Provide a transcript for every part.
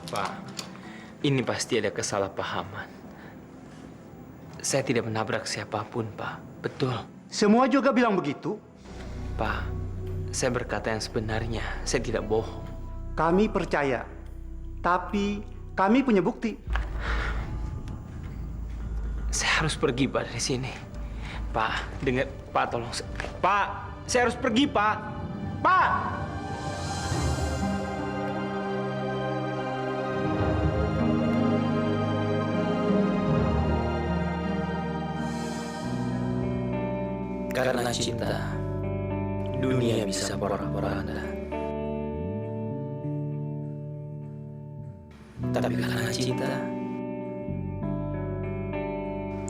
Pak, ini pasti ada kesalahpahaman. Saya tidak menabrak siapapun, Pak. Betul. Semua juga bilang begitu. Pak, saya berkata yang sebenarnya. Saya tidak bohong. Kami percaya, tapi kami punya bukti. Saya harus pergi, Pak, dari sini. Pak, dengar. Pak, tolong. Pak, saya harus pergi, Pak. Pak! Karena cinta, dunia bisa porak-poranda. Tapi karena cinta,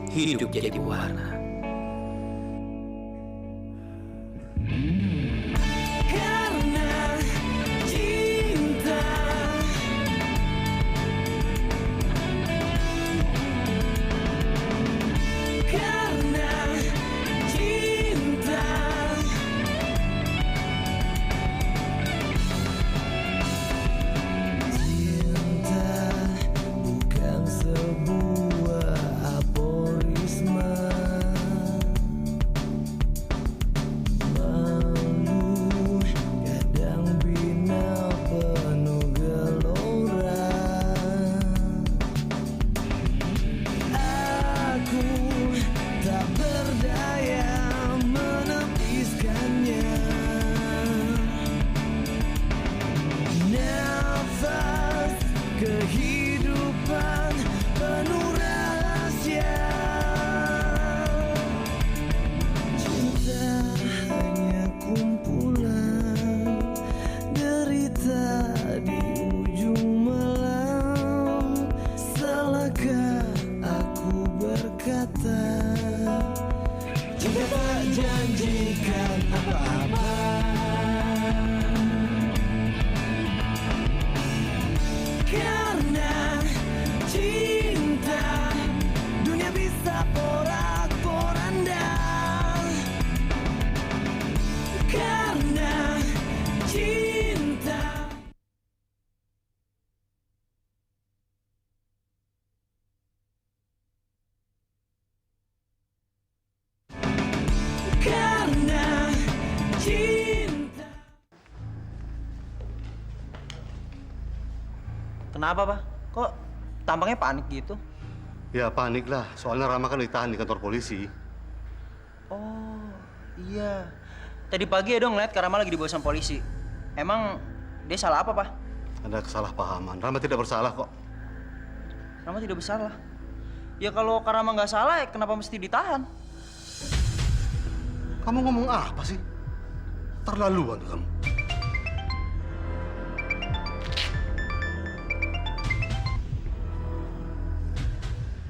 hidup jadi warna. Karena cinta, karena cinta, Cinta bukan sebuah aforisma. Malu kadang bina penuh gelora. Aku tak berdaya menepiskannya. Nafas kehidupan penuh rahasia. Cinta hanya kumpulan derita di ujung malam. Salahkah aku berkata jika tak janjikan apa-apa? Karena cinta, dunia bisa porak-poranda. Karena cinta. Karena cinta. Kenapa, Pak? Kok tampangnya panik gitu? Ya panik lah, soalnya Rama kan ditahan di kantor polisi. Oh, iya. Tadi pagi Edo ngeliat Kak Rama lagi dibawa sama polisi. Emang dia salah apa, Pak? Ada kesalahpahaman. Rama tidak bersalah kok. Rama tidak bersalah. Ya kalau Kak Rama nggak salah, kenapa mesti ditahan? Kamu ngomong apa sih? Terlaluan kamu.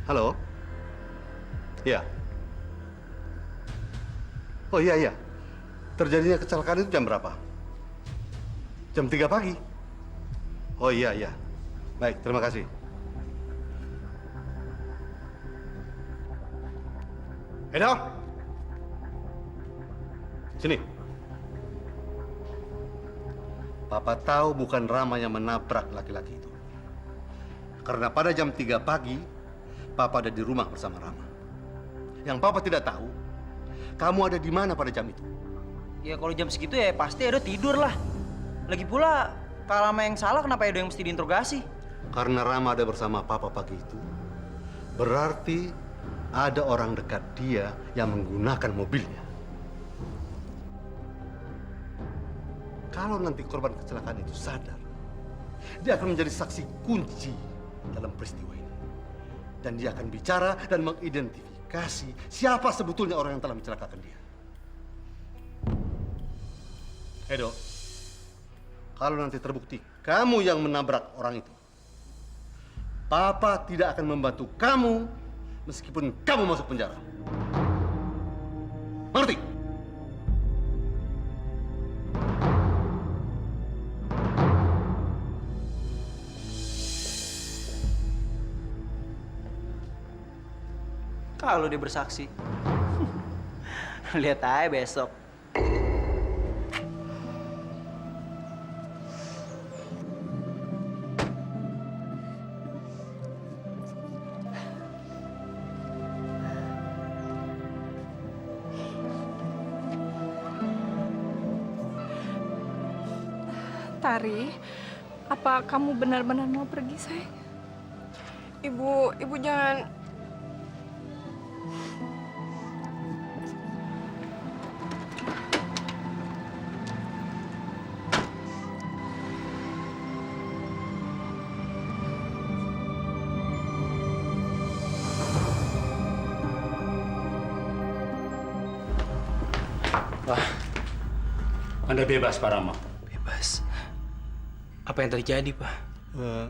Halo? Ya. Oh iya. Terjadinya kecelakaan itu jam berapa? Jam 3 pagi? Oh iya. Baik, terima kasih. Edo! Sini. Papa tahu bukan Rama yang menabrak laki-laki itu. Karena pada jam 3 pagi, Papa ada di rumah bersama Rama. Yang Papa tidak tahu, kamu ada di mana pada jam itu. Ya kalau jam segitu ya pasti Edo tidur lah. Lagi pula, Kak Rama yang salah, kenapa Edo yang mesti diinterogasi? Karena Rama ada bersama Papa pagi itu, berarti ada orang dekat dia yang menggunakan mobilnya. Kalau nanti korban kecelakaan itu sadar, dia akan menjadi saksi kunci dalam peristiwa ini. Dan dia akan bicara dan mengidentifikasi siapa sebetulnya orang yang telah mencelakakan dia. Edo, kalau nanti terbukti kamu yang menabrak orang itu, Papa tidak akan membantu kamu meskipun kamu masuk penjara. Mengerti? Kalau dia bersaksi. Lihat aja besok. Tari, apa kamu benar-benar mau pergi, sayang? Ibu jangan. Pak, Anda bebas, Pak Rama. bebas. Apa yang terjadi, Pak?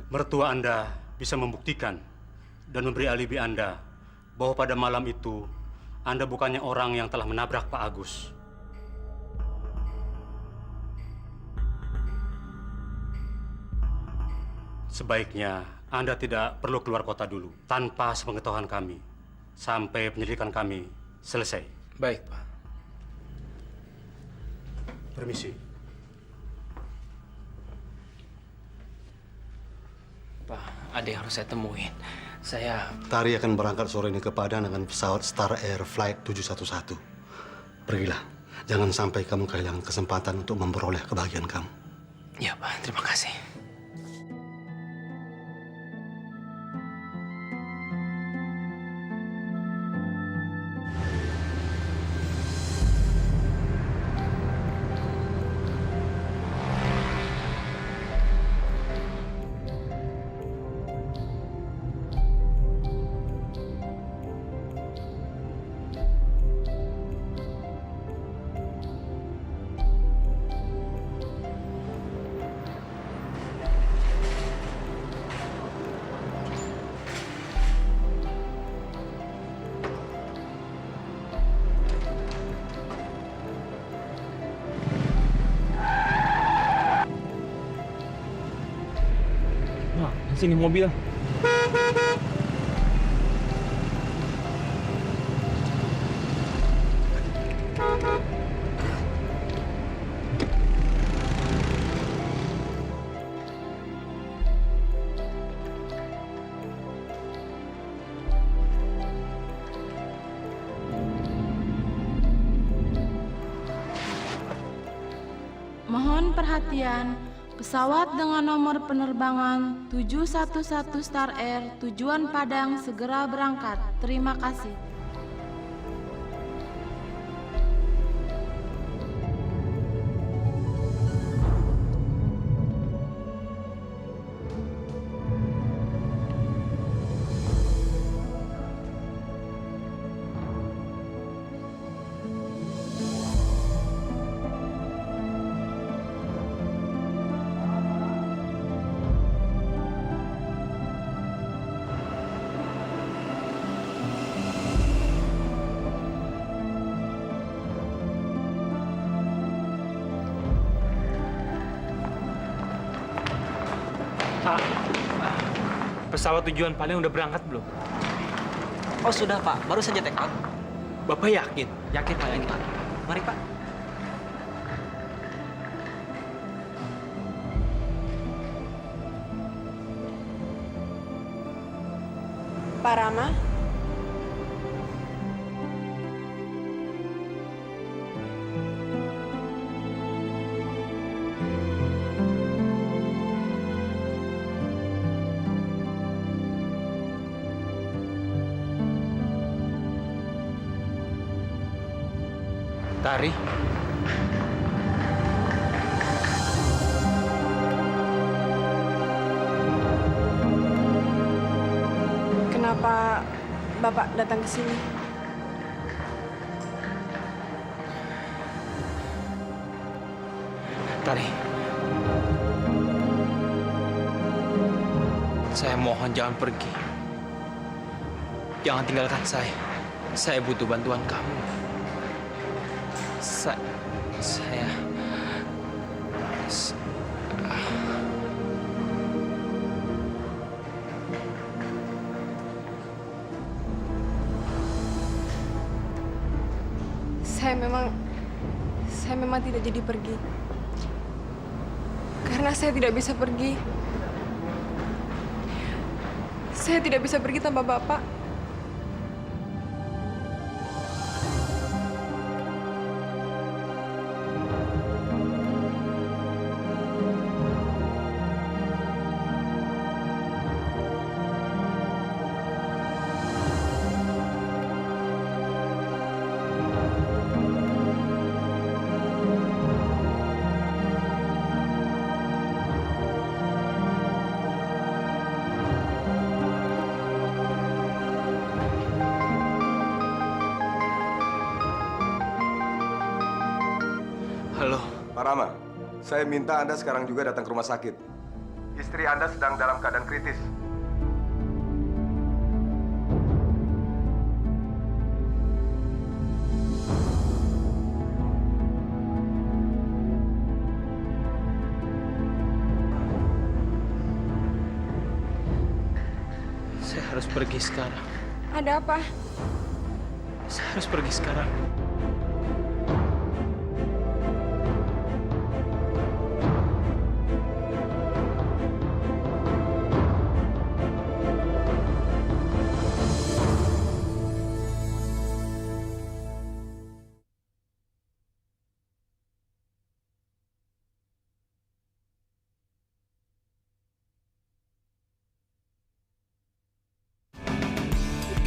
Mertua Anda bisa membuktikan dan memberi alibi Anda bahwa pada malam itu Anda bukannya orang yang telah menabrak Pak Agus. Sebaiknya Anda tidak perlu keluar kota dulu tanpa sepengetahuan kami sampai penyelidikan kami selesai. Baik, Pak. Permisi. Pak, ada yang harus saya temuin. Saya... Tari akan berangkat sore ini ke Padang dengan pesawat Star Air Flight 711. Pergilah. Jangan sampai kamu kehilangan kesempatan untuk memperoleh kebahagiaan kamu. Ya, Pak. Terima kasih. Nah, sini mobil. Mohon perhatian, pesawat dengan nomor penerbangan 711 Star Air tujuan Padang segera berangkat. Terima kasih. Pak, pesawat tujuan Padang udah berangkat belum? Oh sudah Pak, baru saja take off. Bapak yakin? Yakin Pak, yakin Pak. Mari Pak. Pak Rama. Tari. Kenapa Bapak datang ke sini? Tari. Saya mohon jangan pergi. Jangan tinggalkan saya. Saya butuh bantuan kamu. Saya... Saya memang tidak jadi pergi. Karena saya tidak bisa pergi. Saya tidak bisa pergi tanpa Bapak. Rama, saya minta Anda sekarang juga datang ke rumah sakit. Istri Anda sedang dalam keadaan kritis. Saya harus pergi sekarang. Ada apa? Saya harus pergi sekarang.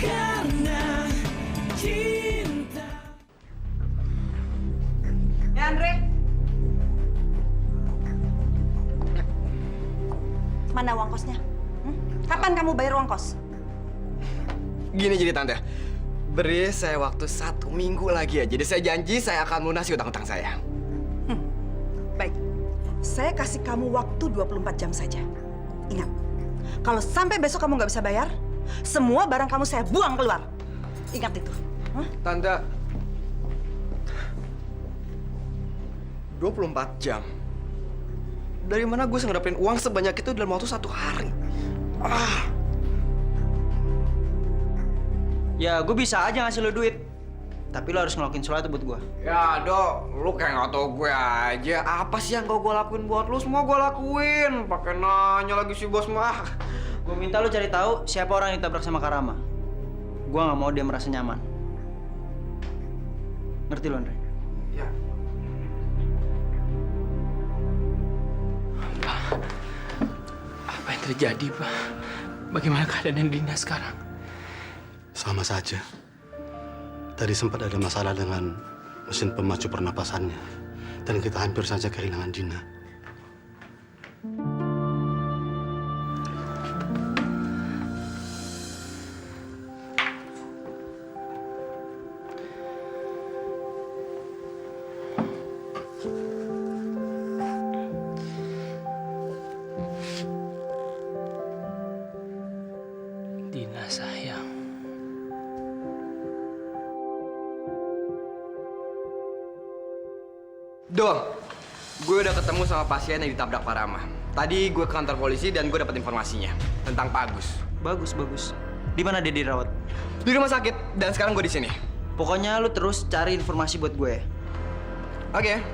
Karena cinta. Ya, Andre. Mana uang kosnya? Kapan kamu bayar uang kos? Gini jadi tante, beri saya waktu 1 minggu lagi ya. Jadi saya janji saya akan lunasi utang-utang saya. Baik, saya kasih kamu waktu 24 jam saja. Ingat, kalau sampai besok kamu nggak bisa bayar, semua barang kamu saya buang keluar. Ingat itu. Tante, 24 jam. Dari mana gue bisa ngedapetin uang sebanyak itu dalam waktu 1 hari? Ya, gue bisa aja ngasih lo duit. Tapi lo harus ngelakuin sesuatu buat gue. Ya, Dok, lu kayak nggak tau gue aja. Apa sih yang gue lakuin buat lu? Semua gue lakuin. Pakai nanya lagi si bos mah. Gue minta lo cari tahu siapa orang yang ditabrak sama Karama. Gue nggak mau dia merasa nyaman. Ngerti lo, Andre? Ya. Pak, apa yang terjadi, Pak? Bagaimana keadaan Dina sekarang? Sama saja. Tadi sempat ada masalah dengan mesin pemacu pernapasannya. Dan kita hampir saja kehilangan Dina. Dina sayang. Dong, gue udah ketemu sama pasien yang ditabrak Pak Rama. Tadi gue ke kantor polisi dan gue dapat informasinya tentang Pak Agus. Bagus, bagus. Di mana dia dirawat? Di rumah sakit dan sekarang gue di sini. Pokoknya lu terus cari informasi buat gue. Oke.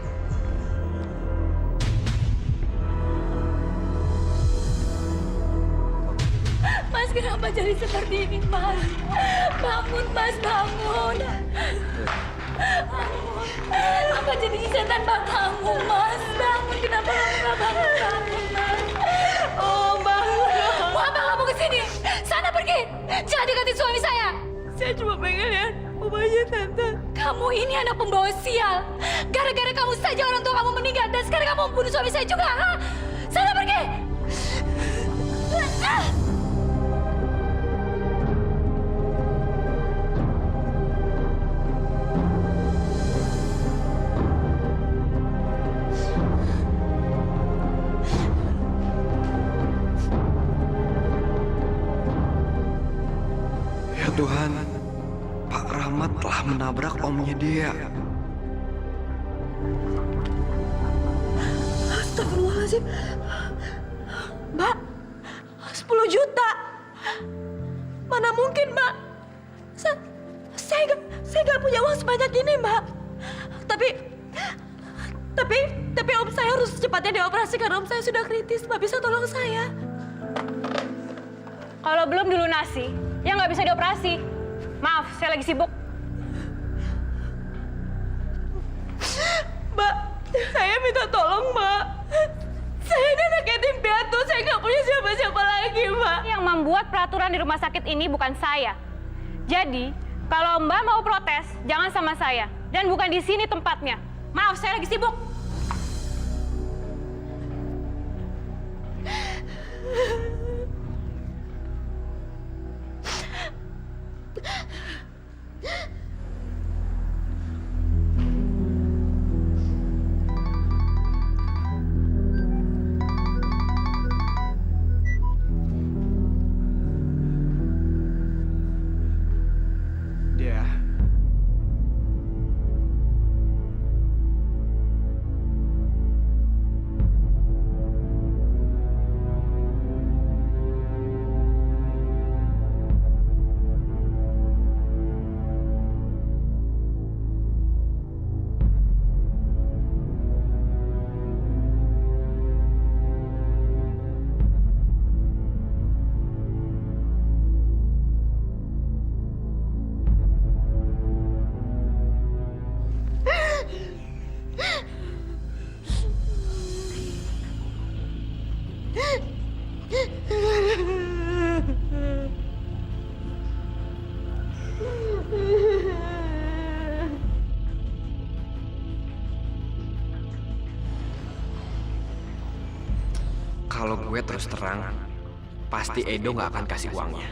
Mas, kenapa jadi seperti ini, Mas? Bangun, Mas, bangun. Bangun. Apa jadi setan bangun, Mas? Bangun, kenapa kamu nggak bangun, Mas? Oh, bangun. Mau apa kamu kesini? Sana pergi. Jangan deketin suami saya. Saya cuma pengen lihat rumahnya, Tante. Kamu ini anak pembawa sial. Gara-gara kamu saja orang tua kamu meninggal dan sekarang kamu membunuh suami saya juga, ha? Sana pergi. Ya Tuhan, Pak Rahmat telah menabrak omnya dia. Astagfirullahaladzim. Mbak, 10 juta. Mana mungkin, Mbak? Saya nggak punya uang sebanyak ini, Mbak. Tapi om saya harus secepatnya dioperasi karena om saya sudah kritis. Mbak bisa tolong saya? Kalau belum dilunasi, ya nggak bisa dioperasi. Maaf, saya lagi sibuk. Mbak, saya minta tolong, Mbak. Saya ini anak yatim piatu, saya nggak punya siapa-siapa lagi, Mbak. Yang membuat peraturan di rumah sakit ini bukan saya. Jadi, kalau Mbak mau protes, jangan sama saya. Dan bukan di sini tempatnya. Maaf, saya lagi sibuk. kalau gue terus terang, pasti Edo nggak akan kasih uangnya.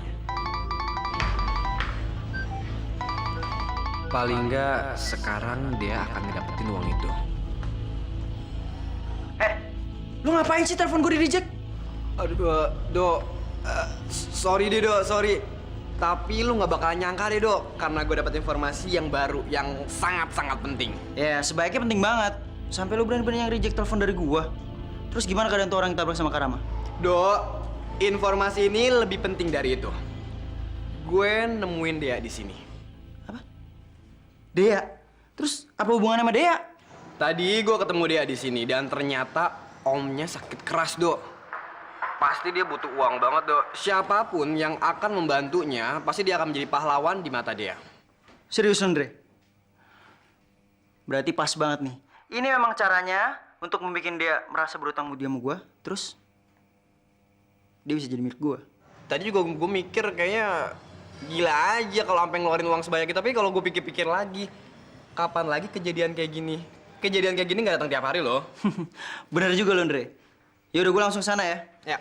Paling nggak sekarang dia akan ngedapetin uang itu. Lu ngapain sih telepon gue di-reject? Aduh, Do. Sorry deh, Do. Sorry. Tapi lu nggak bakal nyangka deh, Do. Karena gue dapat informasi yang baru, yang sangat-sangat penting. Ya, sebaiknya penting banget. Sampai lu berani-berani yang reject telepon dari gua. Terus gimana keadaan tuh orang yang tabrak sama Karama? Do, informasi ini lebih penting dari itu. Gue nemuin Dea di sini. Apa? Dea? Terus apa hubungannya sama Dea? Tadi gue ketemu Dea di sini dan ternyata omnya sakit keras, Do. Pasti dia butuh uang banget, Do. Siapapun yang akan membantunya, pasti dia akan menjadi pahlawan di mata Dea. Serius, Andre? Berarti pas banget nih. Ini memang caranya untuk membuat dia merasa berutang budi sama gue. Terus dia bisa jadi milik gue. Tadi juga gue mikir kayaknya gila aja kalau sampai ngeluarin uang sebanyak itu. Tapi kalau gue pikir-pikir lagi, kapan lagi kejadian kayak gini? Kejadian kayak gini nggak datang tiap hari loh. Bener juga lo, Andre. Yaudah, gue langsung sana ya. Ya.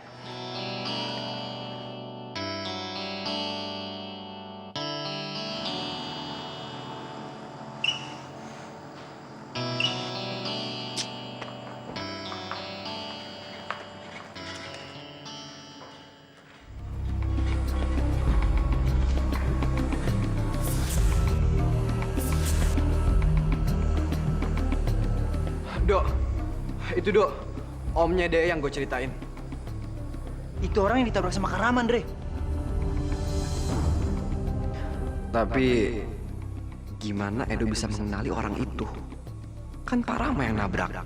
Dok, itu Dok, omnya Dea yang gue ceritain. Itu orang yang ditabrak sama Karama, Andre. Tapi gimana Edo bisa mengenali orang itu? Kan Pak Rama yang nabrak.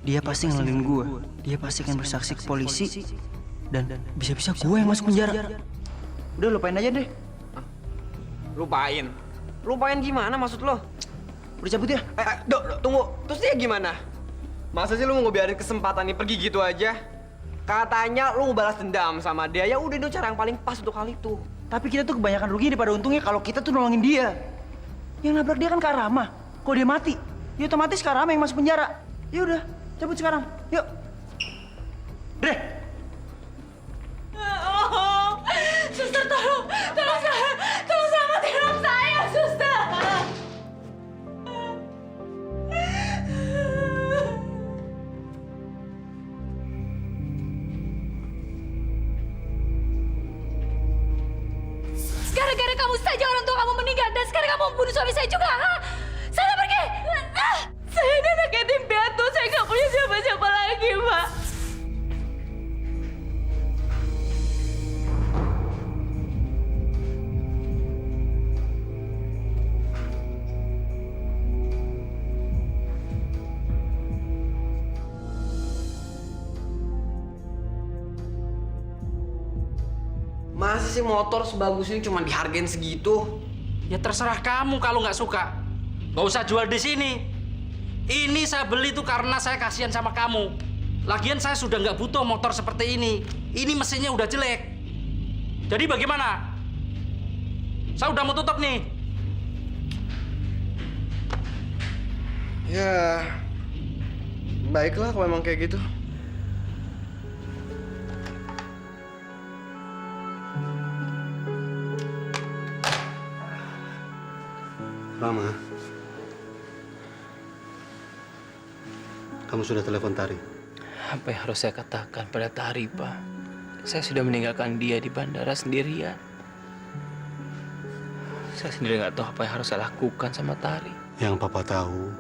Dia pasti ngenalin gue. Dia pasti akan bersaksi ke polisi. Dan bisa-bisa gue yang masuk penjara. Udah, lupain aja deh. Lupain? Lupain gimana maksud lo? Udah cabut ya? Dok, tunggu. Terus dia gimana? Masa sih lu mau ngebiarin kesempatan ini pergi gitu aja? Katanya lu mau balas dendam sama dia. Ya udah, itu cara yang paling pas untuk hal itu. Tapi kita tuh kebanyakan rugi daripada untungnya kalau kita tuh nolongin dia. Yang nabrak dia kan Kak Rama. Kalau dia mati, ya otomatis Kak Rama yang masuk penjara. Ya udah, cabut sekarang. Yuk. Dre. Oh, suster tolong selamatkan hidup saya, suster. Gara-gara kamu saja orang tua kamu meninggal dan sekarang kamu membunuh suami saya juga, ha? Sana pergi! Saya ini anak yatim piatu, saya nggak punya siapa-siapa lagi, Pak. Masa sih motor sebagus ini cuma dihargain segitu? Ya terserah kamu kalau nggak suka. Nggak usah jual di sini. Ini saya beli tuh karena saya kasihan sama kamu. Lagian saya sudah nggak butuh motor seperti ini. Ini mesinnya udah jelek. Jadi bagaimana? Saya udah mau tutup nih. Ya, baiklah kalau memang kayak gitu. Rama, kamu sudah telepon Tari? Apa yang harus saya katakan pada Tari, Pak? Saya sudah meninggalkan dia di bandara sendirian. Saya sendiri nggak tahu apa yang harus saya lakukan sama Tari. Yang Papa tahu,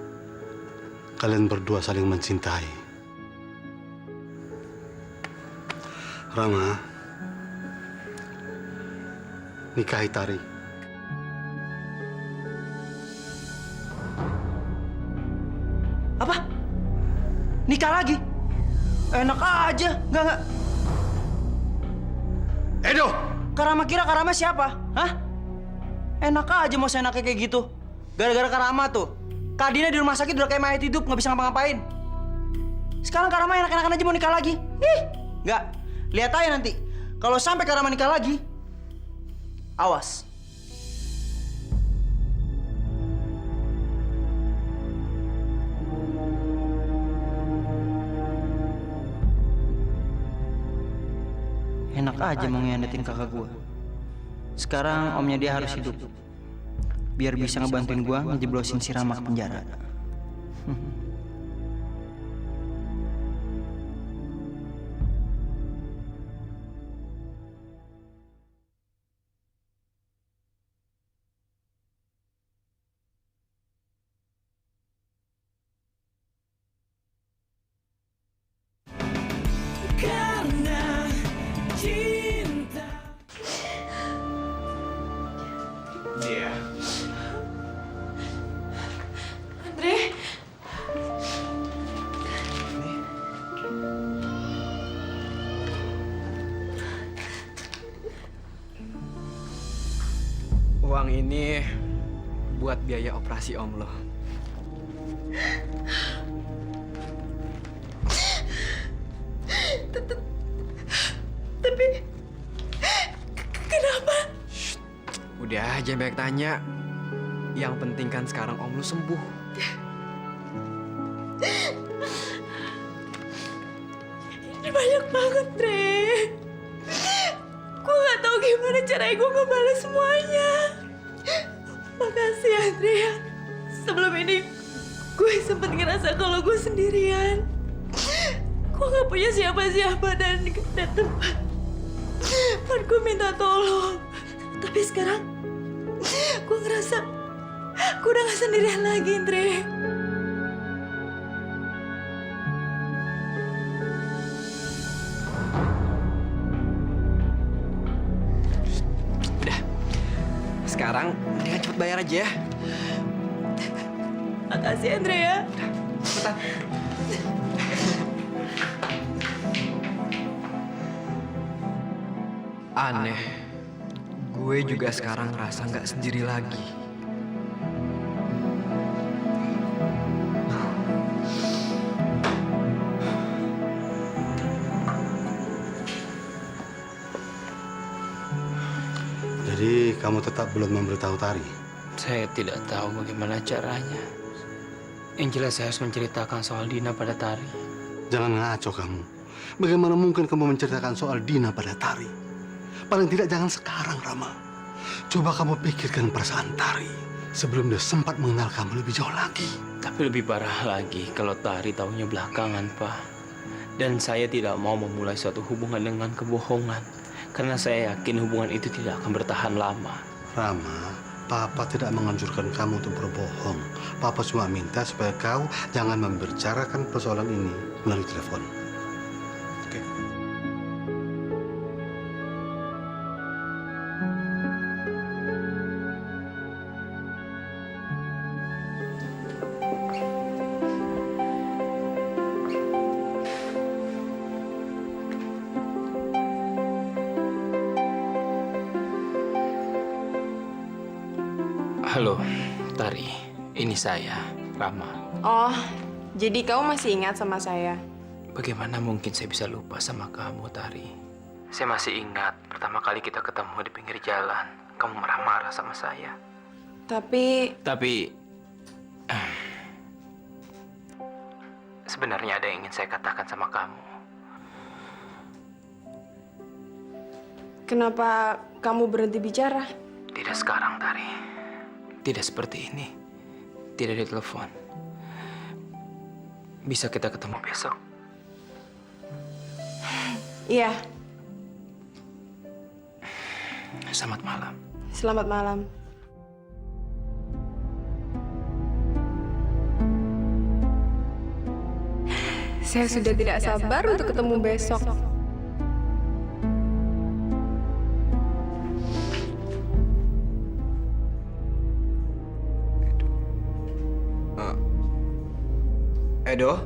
kalian berdua saling mencintai. Rama, nikahi Tari. Apa? Nikah lagi? Enak aja. Enggak. Edo! Karama kira Karama siapa? Hah? Enak aja mau seenaknya kayak gitu. Gara-gara Karama tuh. Kak Dina di rumah sakit udah kayak mayat hidup, nggak bisa ngapa-ngapain. Sekarang Karama enak-enakan aja mau nikah lagi. Nggak. Lihat aja nanti. Kalau sampai Karama nikah lagi, awas. Enak aja mau ngianatin kakak gue. Sekarang omnya dia harus hidup. Biar bisa ngebantuin gue ngejeblosin si Rama ke penjara. Karena cinta. Dia. Andre, Uang ini buat biaya operasi om lo. tapi kenapa? Udah, jangan banyak tanya. Yang penting kan sekarang om lo sembuh. Ini banyak banget, Dre. Gue gak tahu gimana caranya gue ngebalas semuanya. Makasih, Andre. Sebelum ini gue sempet ngerasa kalau gue sendirian. Gue gak punya siapa-siapa dan gak ada tempat buat gue minta tolong. Tapi sekarang gue ngerasa gue udah gak sendirian lagi, Andre. Udah, sekarang mendingan cepet bayar aja ya. Makasih, Andre ya. Cepetan. Aneh, gue juga sekarang ngerasa nggak sendiri lagi. Jadi kamu tetap belum memberitahu Tari? Saya tidak tahu bagaimana caranya. Yang jelas saya harus menceritakan soal Dina pada Tari. Jangan ngaco kamu. Bagaimana mungkin kamu menceritakan soal Dina pada Tari? Paling tidak jangan sekarang, Rama. Coba kamu pikirkan perasaan Tari sebelum dia sempat mengenal kamu lebih jauh lagi. Tapi lebih parah lagi kalau Tari tahunya belakangan, Pak. Dan saya tidak mau memulai suatu hubungan dengan kebohongan. Karena saya yakin hubungan itu tidak akan bertahan lama. Rama, Papa tidak menganjurkan kamu untuk berbohong. Papa cuma minta supaya kau jangan membicarakan persoalan ini melalui telepon. Oke? Halo, Tari. Ini saya, Rama. Oh, jadi kamu masih ingat sama saya? Bagaimana mungkin saya bisa lupa sama kamu, Tari? Saya masih ingat pertama kali kita ketemu di pinggir jalan. Kamu marah-marah sama saya. Tapi sebenarnya ada yang ingin saya katakan sama kamu. kenapa kamu berhenti bicara? Tidak sekarang, Tari. Tidak seperti ini. Tidak di telepon. Bisa kita ketemu besok? Iya. Selamat malam. Selamat malam. Saya sudah tidak sabar untuk ketemu besok. Edo?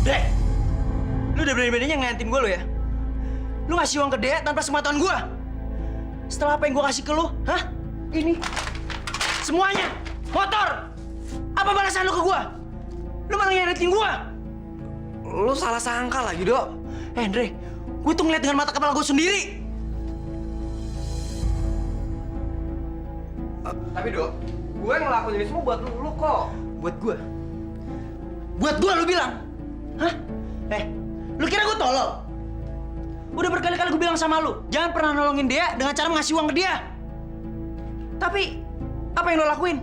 Dek! Lu udah berani-beraninya ngelantin gue lo ya? Lu ngasih uang ke Dea tanpa sepengetahuan gue? Setelah apa yang gue kasih ke lu? Hah? Ini. Semuanya! Motor! Apa balasan lu ke gue? Lu malah ngelantin gue! Lu salah sangka lagi, Dok. Andre, gue tuh ngeliat dengan mata kepala gue sendiri. Tapi, Dok, gue ngelakuin ini semua buat lu kok. Buat gue? Buat gue lu bilang? Hah? Lu kira gue tolol? Udah berkali-kali gue bilang sama lu, jangan pernah nolongin dia dengan cara ngasih uang ke dia. Tapi, apa yang lo lakuin?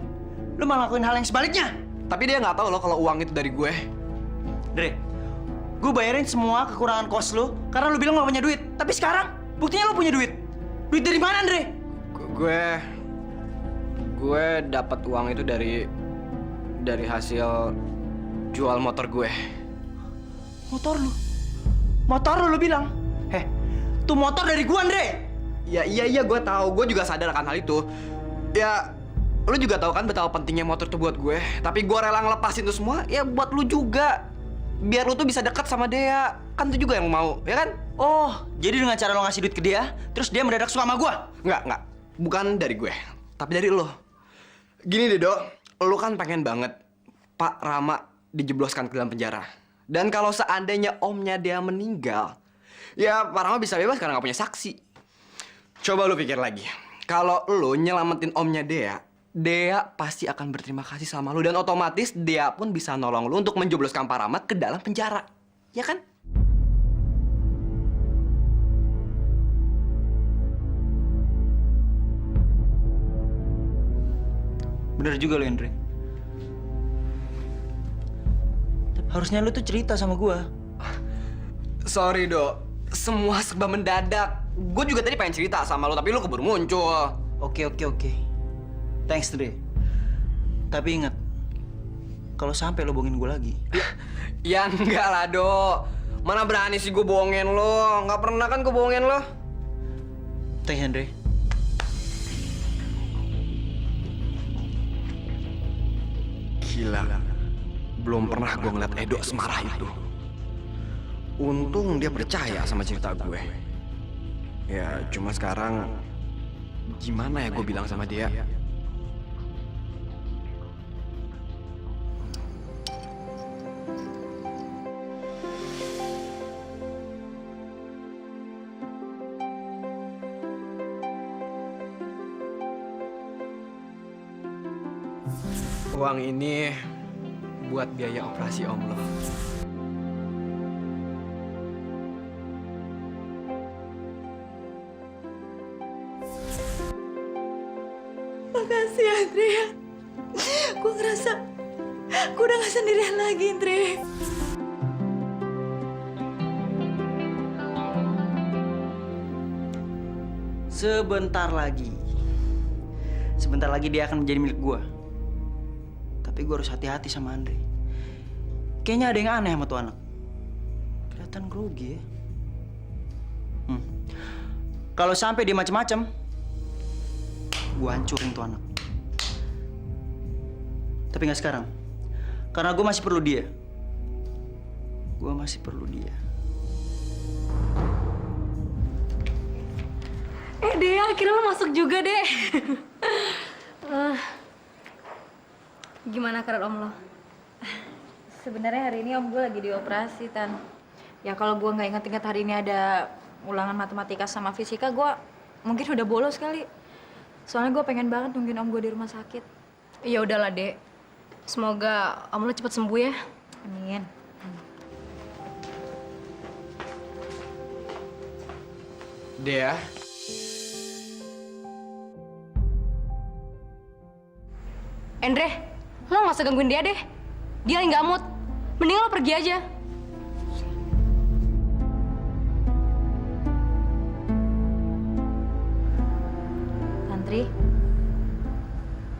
Lo malah lakuin hal yang sebaliknya. Tapi dia nggak tahu loh kalau uang itu dari gue. Dre, gue bayarin semua kekurangan kos lo karena lo bilang lo punya duit. Tapi sekarang, buktinya lo punya duit. Duit dari mana, Dre? Gue dapat uang itu dari hasil jual motor gue. Motor lu? Motor lu bilang? Tuh motor dari gua, Andre. Ya iya gue tahu. Gue juga sadar akan hal itu. Ya, lu juga tahu kan betapa pentingnya motor tuh buat gue. Tapi gue rela ngelepasin itu semua ya buat lu juga. Biar lu tuh bisa dekat sama Dea. Kan itu juga yang mau, ya kan? Oh, jadi dengan cara lo ngasih duit ke dia, terus dia mendadak suka sama gua? Enggak. Bukan dari gue, tapi dari lo. Gini deh, Dok. Lu kan pengen banget Pak Rama dijebloskan ke dalam penjara. Dan kalau seandainya omnya dia meninggal, ya Pak Rama bisa bebas karena nggak punya saksi. Coba lu pikir lagi. Kalau lu nyelamatin omnya Dea pasti akan berterima kasih sama lu. Dan otomatis Dea pun bisa nolong lu untuk menjebloskan Pak Rama ke dalam penjara. Ya kan? Bener juga lo, Andre. Harusnya lu tuh cerita sama gua. Sorry, Dok. Semua serba mendadak. Gue juga tadi pengen cerita sama lo, tapi lo keburu muncul. Oke. Thanks, Dre. Tapi ingat, kalau sampai lo bohongin gua lagi. Ya enggak lah, Dok. Mana berani sih gue bohongin lo. Nggak pernah kan gue bohongin lo. Thanks, Andre. Gila. Belum pernah gue ngeliat Edo semarah itu. Untung dia percaya sama cerita gue. Ya, cuma sekarang gimana ya gue bilang sama dia? Uang ini buat biaya operasi om lo. Makasih, Andre. Gue ngerasa gue udah gak sendirian lagi, Andre. Sebentar lagi dia akan menjadi milik gua. Tapi gue harus hati-hati sama Andre. Kayaknya ada yang aneh sama tuh anak. Kelihatan grogi ya. Kalau sampai dia macem-macem, gue hancurin tuh anak. Tapi nggak sekarang. Karena gue masih perlu dia. Dea, akhirnya lo masuk juga, deh. Gimana kabar om lo? Sebenarnya hari ini om gue lagi dioperasi, Tan. Ya kalau gue nggak inget-inget hari ini ada ulangan matematika sama fisika, gue mungkin udah bolos kali. Soalnya gue pengen banget nungguin om gue di rumah sakit. Ya udahlah, Dek. Semoga om lo cepet sembuh ya. Amin. Dea. Andre, lo nggak usah gangguin dia deh. Dia nggak mood. Mending lo pergi aja.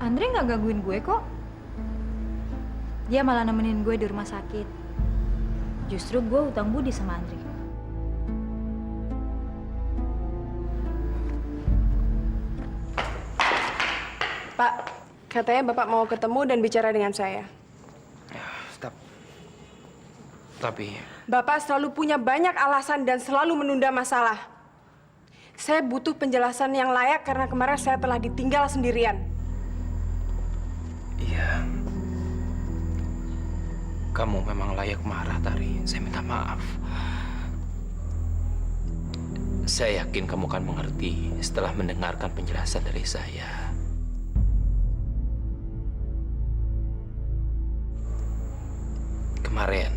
Andre nggak gangguin gue kok. Dia malah nemenin gue di rumah sakit. Justru gue hutang budi sama Andre. Pak, katanya Bapak mau ketemu dan bicara dengan saya. Tapi... Bapak selalu punya banyak alasan dan selalu menunda masalah. Saya butuh penjelasan yang layak karena kemarin saya telah ditinggal sendirian. Iya. Kamu memang layak marah, Tari. Saya minta maaf. Saya yakin kamu akan mengerti setelah mendengarkan penjelasan dari saya. Kemarin,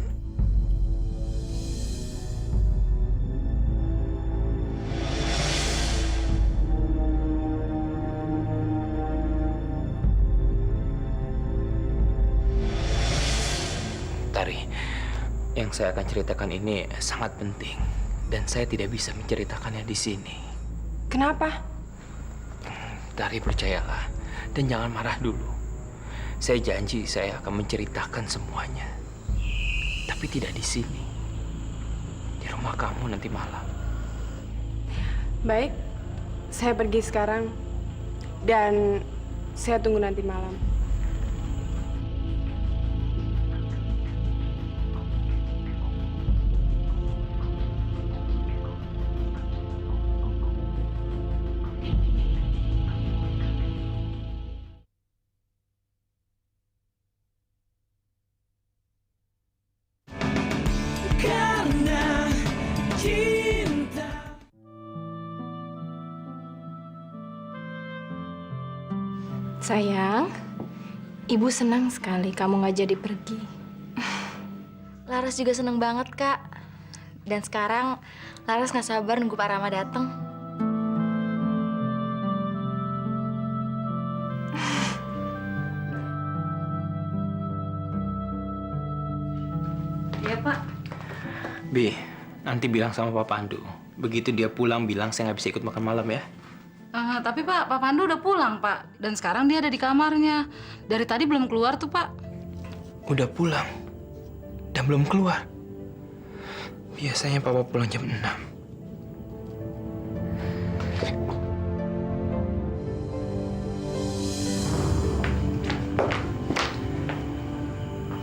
Yang saya akan ceritakan ini sangat penting dan saya tidak bisa menceritakannya di sini. Kenapa? Tari, percayalah dan jangan marah dulu. Saya janji saya akan menceritakan semuanya. Tapi tidak di sini. Di rumah kamu nanti malam. Baik, saya pergi sekarang dan saya tunggu nanti malam. Karena cinta. Sayang, Ibu senang sekali kamu nggak jadi pergi. Laras juga seneng banget, Kak. Dan sekarang Laras nggak sabar nunggu Pak Rama datang. Iya, Pak. Bi, nanti bilang sama Pak Pandu. Begitu dia pulang bilang saya nggak bisa ikut makan malam ya. Tapi Pak Pandu udah pulang, Pak. Dan sekarang dia ada di kamarnya. Dari tadi belum keluar tuh, Pak. Udah pulang dan belum keluar. Biasanya Papa pulang jam 6.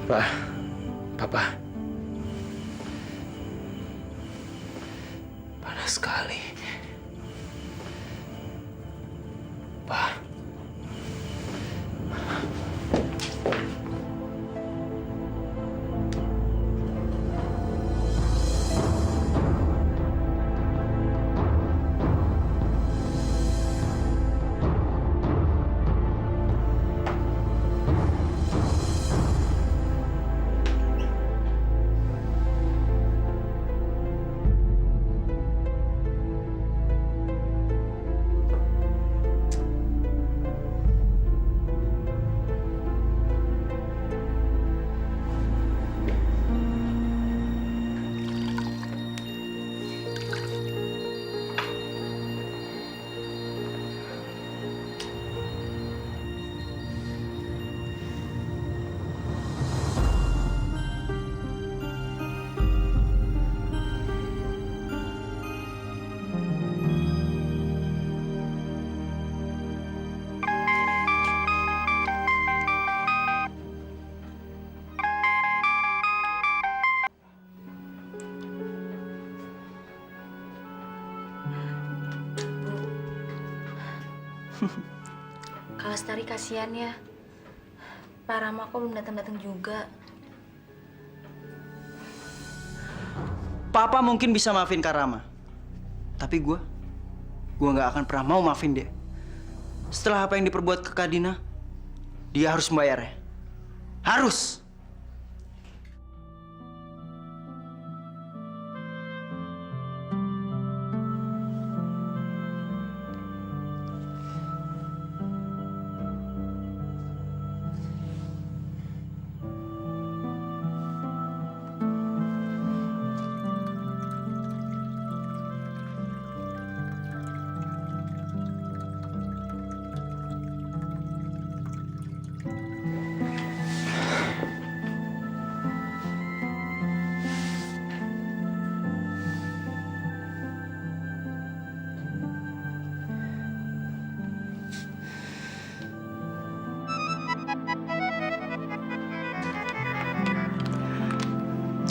Pak, Papa. Panas sekali. Pak. Kalau Lestari kasihan ya. Pak Rama kok belum datang-datang juga. Papa mungkin bisa maafin Kak Rama. Tapi gue nggak akan pernah mau maafin dia. Setelah apa yang diperbuat ke Kak Dina, dia harus membayarnya. Harus!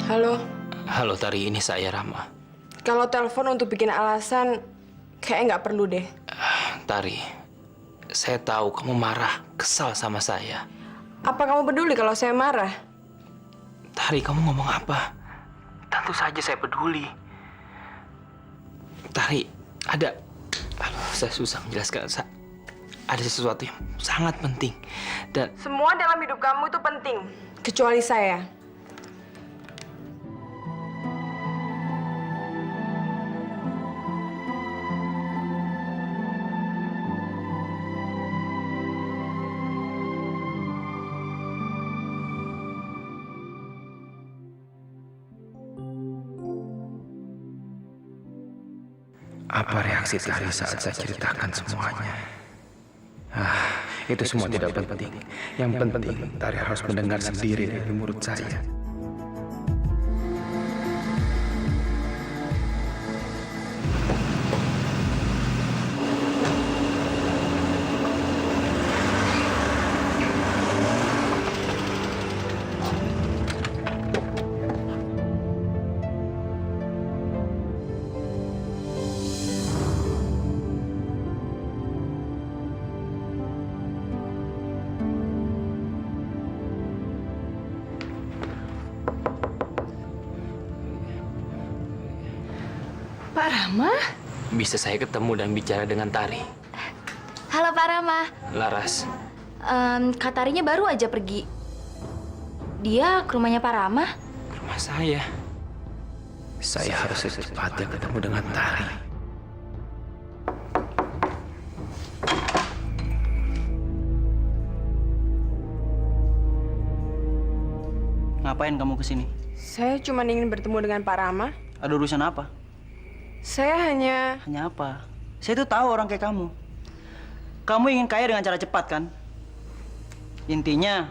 Halo, Halo Tari, ini saya Rama. kalau telepon untuk bikin alasan, kayaknya nggak perlu deh. Tari, saya tahu kamu marah, kesal sama saya. Apa kamu peduli kalau saya marah? Tari, kamu ngomong apa? Tentu saja saya peduli. Tari, ada... Aduh, saya susah menjelaskan. Ada sesuatu yang sangat penting. Dan... Semua dalam hidup kamu itu penting, kecuali saya. Apa reaksi Tari saat saya ceritakan semuanya? Itu semua tidak penting. Yang penting, Tari harus mendengar sendiri dari mulut saya. Pak Rama? Bisa saya ketemu dan bicara dengan Tari? Halo Pak Rama. Laras, Kak Tarinya baru aja pergi. Dia ke rumahnya Pak Rama? ke rumah saya. Saya harus secepatnya ketemu dengan Tari. Ngapain kamu kesini? Saya cuma ingin bertemu dengan Pak Rama. Ada urusan apa? Saya hanya... Hanya apa? Saya tuh tahu orang kayak kamu. Kamu ingin kaya dengan cara cepat, kan? Intinya,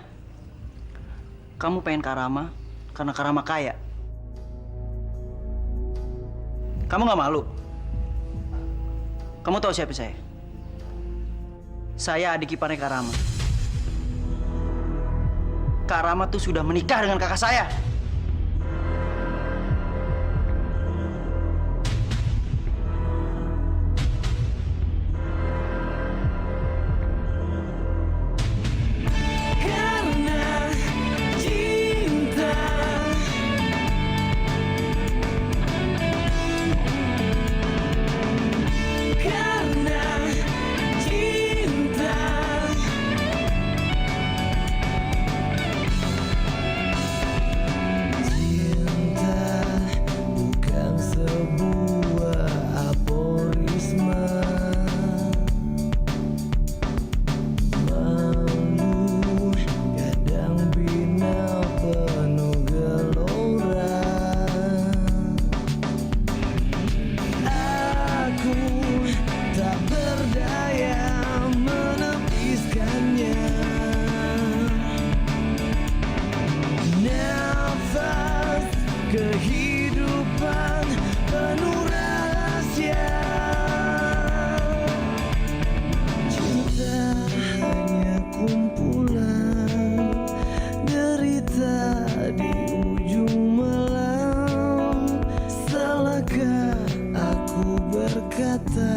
kamu pengen Karama karena Karama kaya. Kamu nggak malu? Kamu tahu siapa saya? Saya adik iparnya Karama. Karama tuh sudah menikah dengan kakak saya. Karena cinta. Karena cinta. Cinta bukan sebuah aforisma. Malu kadang bina penuh gelora. Aku tak berdaya menepiskannya. Nafas kehidupan penuh rahasia. Cinta hanya kumpulan derita di ujung malam. Salahkah aku berkata